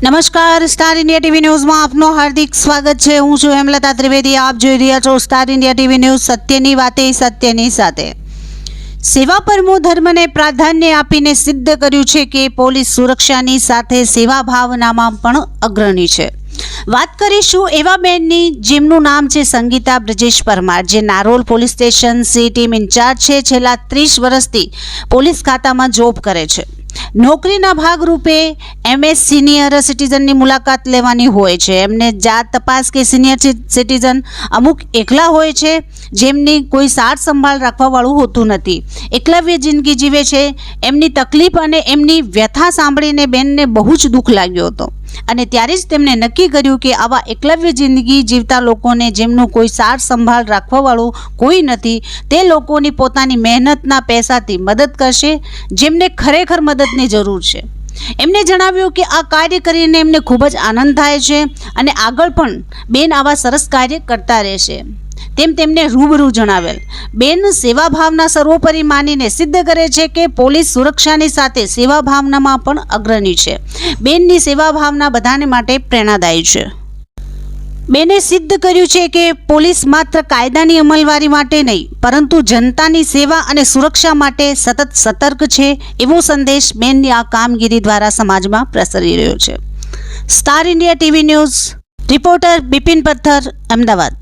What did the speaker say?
નમસ્કાર, star India TV ન્યૂઝમાં આપનું હાર્દિક સ્વાગત છે। હું છું હેમલતા ત્રિવેદી। આપ જોઈ રહ્યા છો સ્ટાર ઇન્ડિયા ટીવી ન્યૂઝ। સત્યની વાતે સત્યની સાથે। સેવા પરમો ધર્મને પ્રાધાન્ય આપીને સિદ્ધ કર્યું છે કે પોલીસ સુરક્ષાની સાથે સેવા ભાવનામાં પણ અગ્રણી છે। વાત કરીશું એવા બેનની જેમનું નામ છે સંગીતા બ્રજેશ પરમાર, જે Narol police station C team in charge છે। છેલ્લા 30 વર્ષથી પોલીસ ખાતામાં જોબ કરે છે। નોકરીના ભાગરૂપે MS સિનિયર સિટીઝનની મુલાકાત લેવાની હોય છે। એમને જાત તપાસ કે સિનિયર સિટીઝન અમુક એકલા હોય છે, જેમની કોઈ સાર સંભાળ રાખવાવાળું હોતું નથી। એકલવ્ય જિંદગી જીવે છે। એમની તકલીફ અને એમની વ્યથા સાંભળીને બેનને બહુ જ દુઃખ લાગ્યો હતો અને ત્યારે જ તેમણે નક્કી કર્યું કે આવા એકલવ્ય જિંદગી જીવતા લોકોને જેમનું કોઈ સાર સંભાળ રાખવાવાળું કોઈ નથી, તે લોકોની પોતાની મહેનતના પૈસાથી મદદ કરશે, જેમને ખરેખર મદદની જરૂર છે। એમને જણાવ્યું કે આ કાર્ય કરીને એમને ખૂબ જ આનંદ થાય છે અને આગળ પણ બેન આવા સરસ કાર્ય કરતા રહેશે તેમ તેમને રૂબરૂ જણાવેલ। બેન સેવા ભાવના સર્વોપરી માનીને સિદ્ધ કરે છે કે પોલીસ સુરક્ષાની સાથે સેવા ભાવનામાં પણ અગ્રણી છે। બેનની સેવા ભાવના બધાને માટે પ્રેરણાદાયી છે। બેને સિદ્ધ કર્યું છે કે પોલીસ માત્ર કાયદાની અમલવારી માટે નહીં, પરંતુ જનતાની સેવા અને સુરક્ષા માટે સતત સતર્ક છે, એવો સંદેશ બેનની આ કામગીરી દ્વારા સમાજમાં પ્રસરી રહ્યો છે। Star India TV news reporter Bipin પથ્થર, અમદાવાદ।